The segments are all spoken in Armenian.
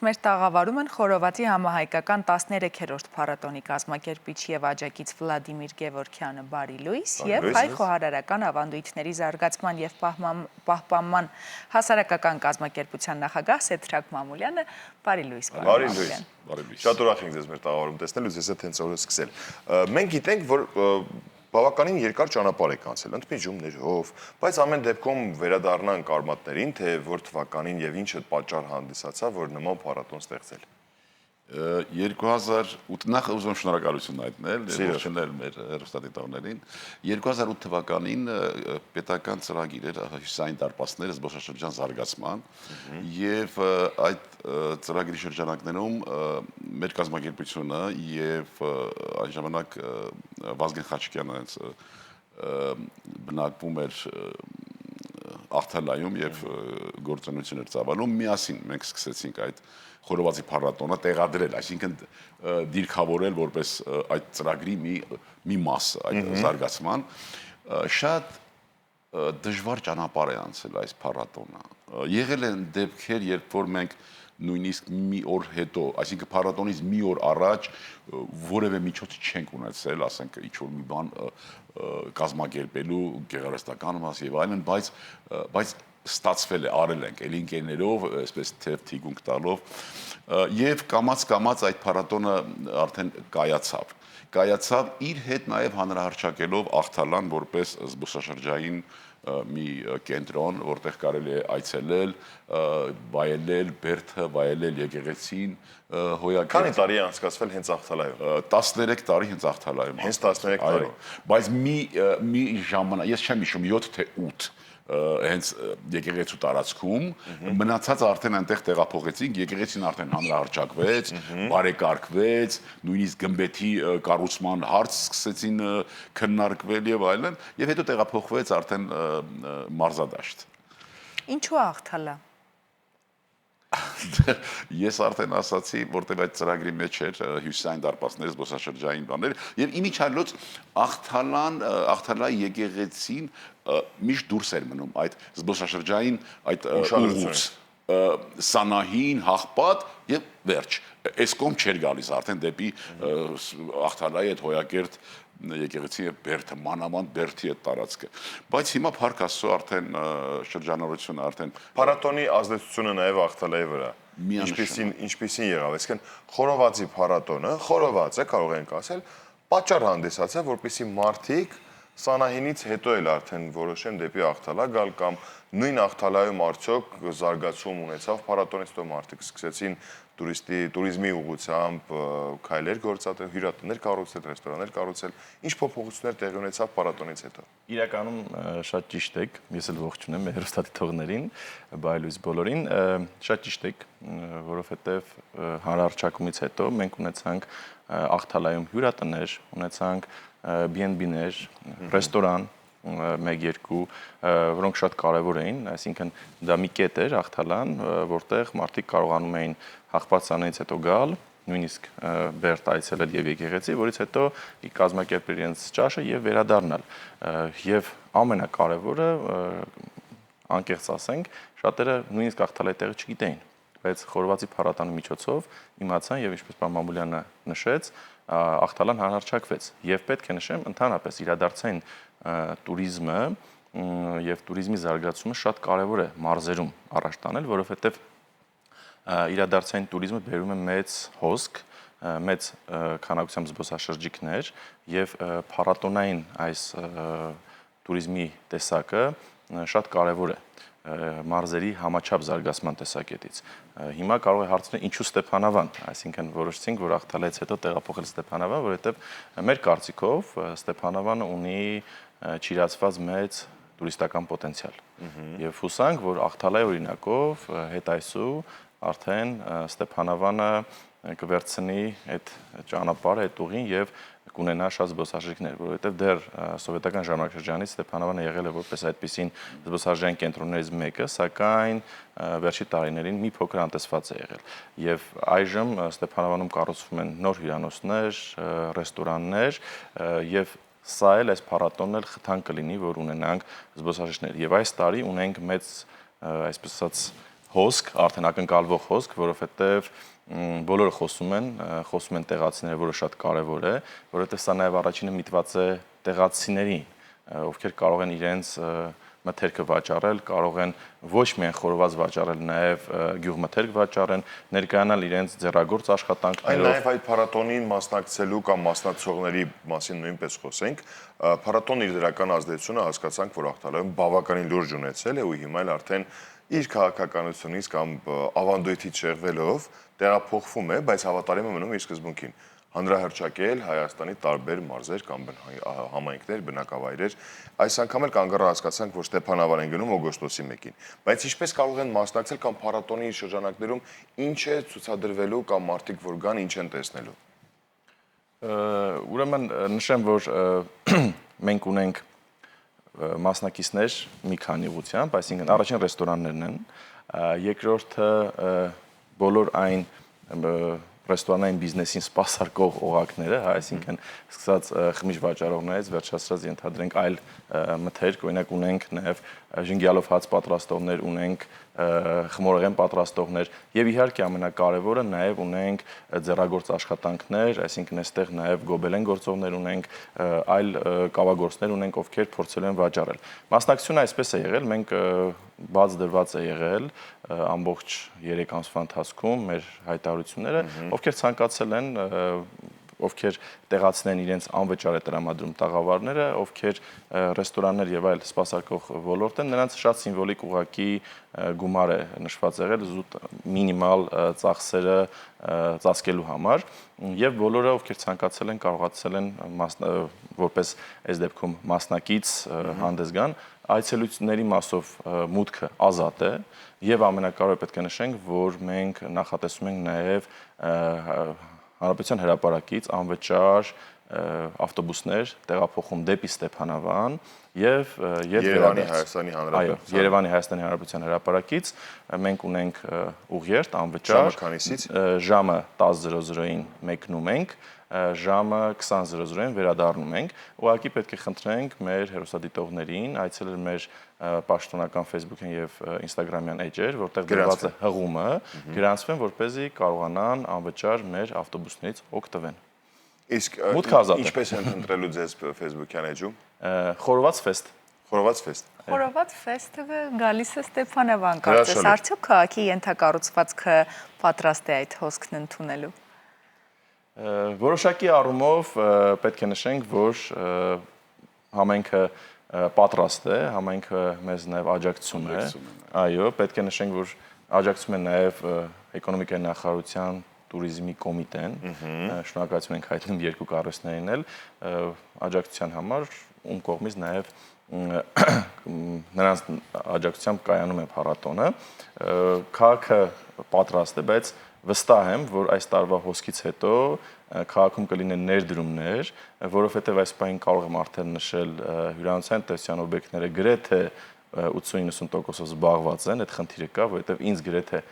մեր տաղավարում են Խորովածի համահայկական 13-րդ փառատոնի կազմակերպիչ եւ աջակից Վլադիմիր Գևորգյանը, բարի լույս, եւ հայ խոհարարական ավանդույթների զարգացման եւ պահպանման հասարակական կազմակերպության նախագահ Սեդրակ Մամուլյանը, բարի լույս, բարի լույս։ Շատ ուրախ ենք ձեզ մեր տաղավարում տեսնելուց, ես այդ հենց օրը սկսել։ Մենք գիտենք, որ բավականին երկար ճանապարհ եք անցել, ընդմիջումներով, բայց ամեն դեպքում վերադառնանք արմատներին, թե որ թվականին եւ ինչը պատճառ հանդիսացավ, որ նման փառատոն ստեղծել։ 2008 նախ ուզում շնորհակալություն հայտնել, ողջունել մեր հեռուստադիտողներին։ 2008 թվականին պետական ծրագիր էր հյուսային դարպասները զբոսաշրջան զարգացման եւ այդ ծրագրի շրջանակներում մեր կազմակերպությունը եւ այն ժամանակ Վազգեն Խաչիկյանը հենց բնակվում էր Աղթալայում եւ գործունեություն էր ծավալում, միասին մենք սկսեցինք այդ Խորովածի փառատոնը տեղադրել, այսինքն դիրքավորել որպես այդ ծրագրի մի մաս այդ զարգացման, շատ դժվար ճանապարհ է անցել այս փառատոնը։ Եղել են դեպքեր, երբ որ մենք նույնիսկ մի օր հետո, այսինքն փառատոնից մի օր առաջ որևէ միջոց չենք ունեցել, ասենք ինչ-որ մի բան կազմակերպելու գեղարվեստական մաս եւ այլն, բայց ստացվել է, արել ենք էլի ընկերներով, այսպես թեև թիգունք տալով եւ կամաց այդ փառատոնը արդեն կայացավ իր հետ նաեւ հանրահարչակելով Աղթալան որպես զբոսաշրջային մի կենտրոն, որտեղ կարելի է այցելել, վայելել Բերդը, վայելել եկեղեցին, հոյակել։ Քանի տարի է անցկացվել հենց Աղթալայում։ 13 տարի հենց Աղթալայում։ Հենց 13 տարի։ Բայց մի ժամանակ, ես չեմ հիշում 7 թե 8 հենց եկեղեցու տարածքում, մնացած արդեն այնտեղ տեղափոխեցինք, եկեղեցին արդեն հանրահարչակվեց, բարեկարգվեց, նույնիսկ գմբեթի կառուցման հարց սկսեցին քննարկվել եւ այլն, եւ հետո տեղափոխվեց արդեն մարզադաշտ։ Ինչու Աղթալա։ Ես արդեն ասացի, որտեղ այդ ծրագրի մեջ էր հյուսային դարպասները, զբոսաշրջային բաներ, եւ իմիջիալոց Աղթալայի եկեղեցին միշտ դուրս էր մնում այդ զբոսաշրջային այդ ուղուց Սանահին, Հաղպատ եւ վերջ։ Այս կողմ չէր գալիս արդեն դեպի Աղթալայի այդ հոյակերտ եկեղեցի եւ Բերդը, մանավանդ Բերդի այդ տարածքը։ Բայց հիմա Փառք Աստծո արդեն շրջանառությունը արդեն փառատոնի ազդեցությունը նաեւ Աղթալայի վրա։ Ինչպիսին եղավ, այսինքն Խորովածի փառատոնը, Խորովածը կարող ենք ասել, պատճառ հանդիսացավ, որպեսզի մարդիկ Սանահինից հետո էլ արդեն որոշեն դեպի Աղթալա գալ կամ նույն Աղթալայում արդյոք զարգացում ունեցավ փառատոնից հետո մարդիկ սկսեցին տուրիզմի ուղղությամբ քայլեր գործադրել, հյուրատներ կառուցել, ռեստորաններ կառուցել, ինչ փոփոխություններ տեղի ունեցավ փառատոնից հետո։ Իրականում շատ ճիշտ եք, ես էլ ողջունեմ մեր հեռուստադիտողներին, բարի լույս բոլորին, շատ ճիշտ եք, որովհետև հանրահարչակումից հետո մենք ունեցանք Աղթալայում հյուրատներ, ունեցանք B&B-ներ, ռեստորան, 1-2, որոնք շատ կարևոր էին, այսինքն դա մի կետ էր Աղթալան, որտեղ մարդիկ կարողանում էին Հաղպատյանից հետո գալ, նույնիսկ Բերդ այցելել եւ եկեղեցի, որից հետո կազմակերպել իրենց ճաշը եւ վերադառնալ։ Եվ ամենակարևորը, անկեղծ ասենք, շատերը նույնիսկ Աղթալայի տեղը չգիտեին, բայց Խորովածի փառատոնի միջոցով իմացան եւ ինչպես պարոն Մամուլյանը նշեց, Աղթալան հանրահարչակվեց եւ պետք է նշեմ ընդհանրապես իրադարձային տուրիզմը եւ տուրիզմի զարգացումը շատ կարեւոր է մարզերում առաջ տանել, որովհետեւ իրադարձային տուրիզմը բերում է մեծ հոսք, մեծ քանակությամբ զբոսաշրջիկներ եւ փառատոնային այս տուրիզմի տեսակը շատ կարեւոր է մարզերի համաչափ զարգացման տեսակետից։ Հիմա կարող է հարցնել ինչու Ստեփանավան, այսինքն որոշեցինք, որ Աղթալայից հետո տեղափոխել Ստեփանավան, որովհետև մեր կարծիքով Ստեփանավանը ունի չիրացված մեծ տուրիստական պոտենցիալ։ Եվ հուսանք, որ Աղթալայի օրինակով հետ այսու արդեն Ստեփանավանը կվերցնի այդ ճանապարհը, այդ ուղին եւ կունենա շատ զբոսաշրջիկներ, որովհետև դեռ սովետական ժամանակաշրջանից Ստեփանավանը եղել է որպես այդպիսին զբոսաշրջային կենտրոններից մեկը, սակայն վերջի տարիներին մի փոքր անտեսված է եղել։ Եվ այժմ Ստեփանավանում կառուցվում են նոր հյուրանոցներ, ռեստորաններ եւ սա էլ այս փառատոնն էլ խթան կլինի, որ ունենանք զբոսաշրջիկներ։ Եվ այս տարի ունենք մեծ, այսպես ասած, հոսք, արդեն ակնկալվող հոսք, որովհետև բոլորը խոսում են տեղացիները, որը շատ կարևոր է, որովհետև սա նաև առաջինը միտված է տեղացիներին, ովքեր կարող են իրենց մթերքը վաճառել, կարող են ոչ միայն խորոված վաճառել, նաև գյուղմթերք վաճառեն, ներկայանալ իրենց ձեռագործ աշխատանքներով։ Նաև այդ փառատոնին մասնակցելու կամ մասնակցողների մասին նույնպես խոսենք, փառատոնը իր դրական ազդեցությունը հասկացանք, որ Ախտալայում բավականին լուրջ ունեցել է ու հիմա էլ արդեն իր քաղաքականությունից կամ ավանդույթից շեղվելով տեղափոխվում է, բայց հավատարիմ է մնում իր սկզբունքին։ Հանրահռչակել Հայաստանի տարբեր մարզեր կամ համայնքներ, բնակավայրեր։ Այս անգամ էլ կանգառը հասկացանք, որ Ստեփանավար են գնում օգոստոսի 1-ին։ Բայց ինչպես կարող են մասնակցել կամ փառատոնի շրջանակներում ինչ է ցուցադրվելու կամ մարդիկ որ գան, ինչ են տեսնելու։ Ուրեմն նշեմ, որ մենք ունենք մասնակիցներ մի քանի ուղղությամբ, այսինքն առաջին ռեստորաններն են, երկրորդը բոլոր այն ռեստորանային բիզնեսին սպասարկող օղակները, այսինքն սկսած խմիչք վաճառողներից վերջացրած ենթադրենք այլ մթերք, օրինակ ունենք նաև ժենգյալով հաց պատրաստողներ, ունենք խմորեղեն պատրաստողներ եւ իհարկե ամենակարևորը նաև ունենք ձեռագործ աշխատանքներ, այսինքն այստեղ նաև գոբելեն գործողներ ունենք, այլ կավագործներ ունենք, ովքեր փորձել են վաճառել։ Մասնակցությունը այսպես է եղել, մենք բաց դրված է եղել ամբողջ 3 ամսվա ընթացքում մեր հայտարարությունները, ովքեր ցանկացել են, ովքեր տեղացին են իրենց անվճար է տրամադրում տաղավարները, ովքեր ռեստորաններ եւ այլ սպասարկող ոլորտ են, նրանց շատ սիմվոլիկ ուղղակի գումար է նշված եղել զուտ մինիմալ ծախսերը ծածկելու համար եւ բոլորը ովքեր ցանկացել են կարողացել են որպես այս դեպքում մասնակից հանդես գան այցելությունների մասով մուտքը ազատ է եւ ամենակարևորը պետք է նշենք, որ մենք նախատեսում ենք նաեւ Հանրապետության հրապարակից անվճար ավտոբուսներ տեղափոխում դեպի Ստեփանավան եւ Երևանի Հայաստանի Հանրապետության Երևանի Հայաստանի Հանրապետության հրապարակից մենք ունենք ուղերձ անվճար ժամը 10:00-ին մեկնում ենք ժամը 20:00-ին վերադառնում ենք ուղղակի պետք է խնդրենք մեր հեռուստադիտողներին այցելել մեր պաշտոնական Facebook-ին եւ Instagram-յան էջեր, որտեղ դրված է հղումը, գրանցվեն, որպեսզի կարողանան անվճար մեր ավտոբուսներից օգտվեն։ Իսկ ինչպես են ընտրելու ձեզ Facebook-յան էջում։ Խորոված ֆեստ։ Խորոված ֆեստ։ Խորոված ֆեստը գալիս է Ստեփանավան, կարծես արդյոք քաղաքի ենթակառուցվածքը պատրաստ է այդ հոսքն ընդունելու։ Որոշակի առումով պետք է նշենք, որ համայնքը պատրաստ է, համայնքը մեզ նաև աջակցում է։ Այո, պետք է նշենք, որ աջակցում է նաև էկոնոմիկայի նախարարության туриզմի կոմիտեն։ Շնորհակալություն ենք հայտնում երկու կառույցներին էլ աջակցության համար, ում կողմից նաև նրանց աջակցությամբ կայանում է փառատոնը։ Քաղաքը պատրաստ է, բայց վստահ եմ, որ այս տարվա հոսքից հետո քաղաքում կլինեն ներդրումներ, որովհետև այս պահին կարող եմ արդեն նշել հյուրանոցային տնտեսության օբյեկտները գրեթե 80-90% զբաղված են, այդ խնդիրը կա, որովհետև ինձ գրեթե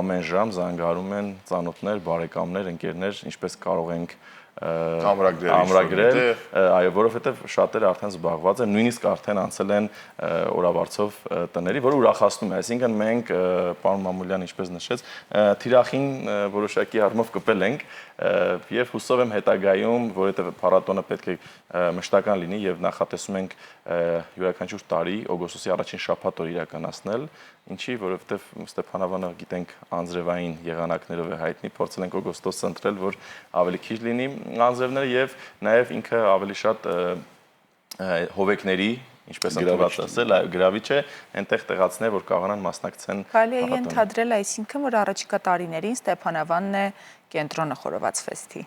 ամեն ժամ զանգարում են ծանոթներ, բարեկամներ, ընկերներ, ինչպես կարող ենք ամրագրել, այո, որովհետև շատերը արդեն զբաղված են, նույնիսկ արդեն անցել են օրավարձով տների, որը ուրախացնում է, այսինքն մենք պարոն Մամուլյան ինչպես նշեց, թիրախին որոշակի առումով կպել ենք եւ հուսով եմ հետագայում, որովհետեւ փառատոնը պետք է մշտական լինի եւ նախատեսում ենք յուրաքանչյուր տարի օգոստոսի առաջին շաբաթ իրականացնել, ինչի, որովհետեւ Ստեփանավանը գիտենք անձրևային եղանակներով է հայտնի, փորձել ենք օգոստոսը ընտրել, որ ավելի քիչ լինի անձրևները եւ նաեւ ինքը ավելի շատ հովեկների, ինչպես ընդունված ասել, այո, գրավիչ է, այնտեղ տեղացիներ, որ կարողանան մասնակցեն։ Կարելի է ենթադրել, այսինքն, որ առաջիկա տարիներին Ստեփանավանն է կենտրոնը խորոված ֆեստի։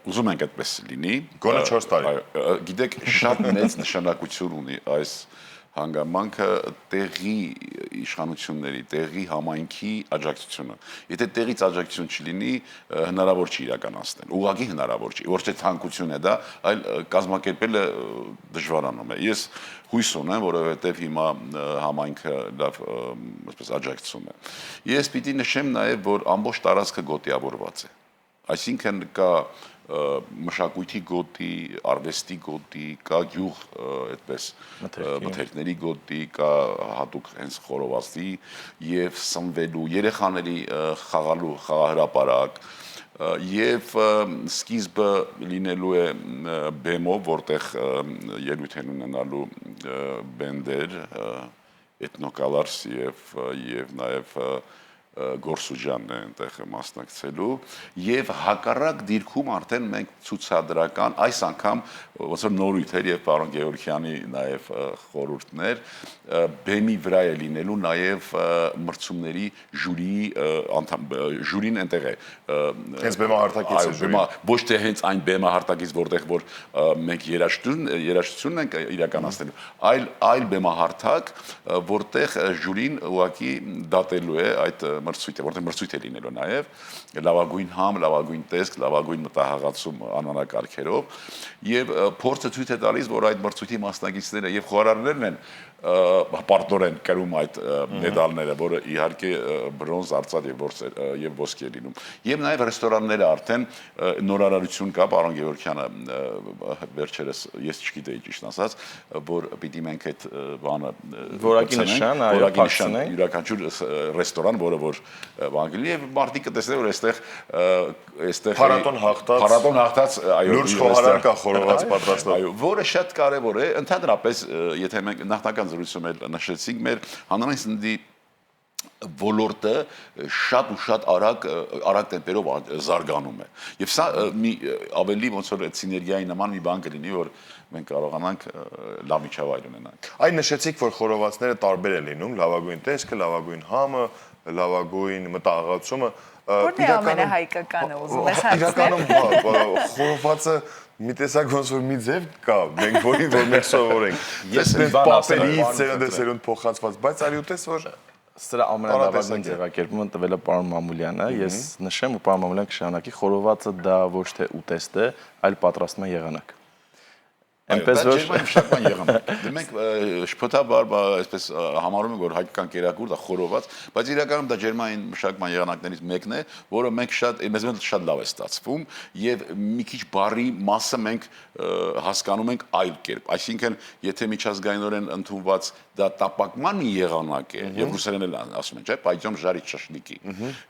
Ուզում ենք այդպես լինի։ Գոնե 4 տարի։ Գիտեք, շատ մեծ նշանակություն ունի այս հանգամանքը տեղի իշխանությունների, տեղի համայնքի աջակցությունը։ Եթե տեղից աջակցություն չլինի, հնարավոր չի իրականացնել։ Ուղղակի հնարավոր չի, ոչ թե ցանկություն է դա, այլ կազմակերպելը դժվարանում է։ Ես հույս ունեմ, որովհետև հիմա համայնքը լավ, այսպես աջակցում է։ Ես պիտի նշեմ նաև, որ ամբողջ տարածքը գոտիավորված է։ Այսինքն կա մշակույթի գոտի, արվեստի գոտի, կա գյուղ այդպես մթերքների գոտի, կա հատուկ հենց խորովածի եւ սնվելու երեխաների խաղալու խաղահրապարակ եւ սկիզբը լինելու է բեմով, որտեղ ելույթ են ունենալու բենդեր, էթնոկալարս եւ նաեւ Գորսուջանն է այնտեղ մասնակցելու եւ հակառակ դիրքում արդեն մենք ցուցադրական այս անգամ ոնց որ նորույթ էր եւ պարոն Գեորգյանի նաեւ խորհուրդներ բեմի վրա է լինելու նաեւ մրցումների ժյուրիի անդամ ժյուրին այնտեղ է հենց բեմահարտակից է ժյուրին ոչ թե հենց այն բեմահարտակից որտեղ որ մենք երաժշտությունն ենք իրականացնելու այլ բեմահարտակ որտեղ ժյուրին ուղղակի դատելու է այդ մրցույթը, որտեղ մրցույթ է լինելու նաև լավագույն համ, լավագույն տեսք, լավագույն մտահղացում անվանակարգերով եւ փորձը ցույց է տալիս, որ այդ մրցույթի մասնակիցները եւ խոհարարներն են պարտորեն կրում այդ մեդալները, որը իհարկե բրոնզ, արծաթ եւ ոսկի է լինում։ Եվ նաեւ ռեստորանները արդեն նորարարություն կա, պարոն Գեորգյանը վերջերս ես չգիտեի ճիշտ ասած, որ պիտի մենք այդ բանը որակի նշան, այո, փակցնենք յուրաքանչյուր ռեստորան, որը որ բանկելի եւ մարդիկ կտեսնեն, որ այստեղ փառատոն հաղթած այո լուրջ խոհարար կա խորոված պատրաստող այո որը շատ կարեւոր է ընդհանրապես եթե մենք նախնական զրույցում նշեցինք մեր հանրային սննդի ոլորտը շատ ու շատ արագ տեմպերով զարգանում է եւ սա մի ավելի ոնց որ սիներգիայի նման մի բան կլինի որ մենք կարողանանք լավ միջավայր ունենանք այն նշեցիք որ խորովածները տարբեր են լինում լավագույն տեսքը լավագույն համը լավագույն մտահղացումը Որն է ամենահայկականը ուզում ես հարցնել իրականում խորովածը մի տեսակ ոնց որ մի ձև կա մենք որին որ մենք սովորենք ես պապերից սերնդեսերունդ փոխանցված բայց արի ուտես որ սրա ամենալավագույն ձևակերպումը տվել է պարոն Մամուլյանը ես նշեմ ու պարոն Մամուլյանը կշարունակի խորովածը դա ոչ թե ուտեստ է այլ պատրաստման եղանակ Այնպես որ մշակման եղանակ։ Մենք շփոթաբար այսպես համարում ենք որ հայկական կերակուր դա խորոված, բայց իրականում դա ջերմային մշակման եղանակներից մեկն է, որը մենք շատ լավ է ստացվում եւ մի քիչ բարի մասը մենք հասկանում ենք այլ կերպ։ Այսինքն, եթե միջազգայինորեն ընդունված դա տապակման մի եղանակ է եւ ռուսերեն էլ ասում են, չէ՞, պայծոմ ժարի շաշլիկի։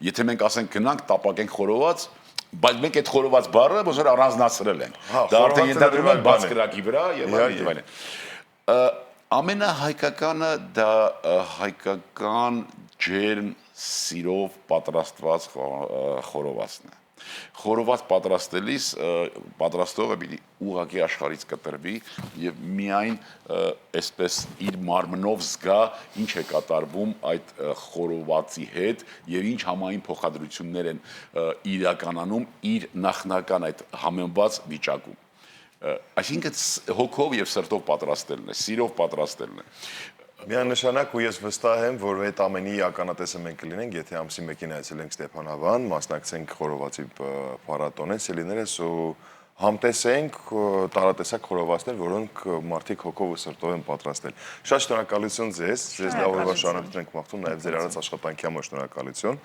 Եթե մենք ասենք գնանք տապակենք խորոված բայց մենք այդ խորոված բառը ոնց որ առանձնացրել ենք։ Դա արդեն ենթադրում է բաց կրակի վրա եւ այլն։ Ամենահայկականը դա հայկական ջերմ սիրով պատրաստված խորովածն է։ Խորոված պատրաստելիս պատրաստողը պիտի ուղղակի աշխարհից կտրվի եւ միայն այսպես իր մարմնով զգա ինչ է կատարվում այդ խորովածի հետ եւ ինչ համային փոխադրություններ են իրականանում իր նախնական այդ համեմված վիճակում այսինքն հոգով եւ սրտով պատրաստելն է սիրով պատրաստելն է Միանշանակ ու ես վստահ եմ, որ այդ ամենի ականատեսը մենք կլինենք, եթե ամսի 1-ին այցելենք Ստեփանավան, մասնակցենք խորովածի փառատոնին, Սելիներս ու համտեսենք տարատեսակ խորովածներ, որոնք մարդիկ հոգով ու սրտով են պատրաստել։ Շատ շնորհակալություն ձեզ լավ օրվա շարունակություն ենք մաղթում, նաև ձեր արած աշխատանքի համար շնորհակալություն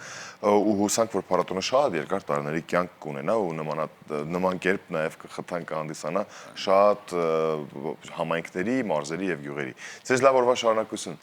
ու հուսանք, որ փառատոնը շատ երկար տարիների կյանք կունենա ու նման կերպ նաև կխթան կհանդիսանա շատ համայնքների, մարզերի եւ գյուղերի։ Ձեզ լավ օրվա շարունակություն։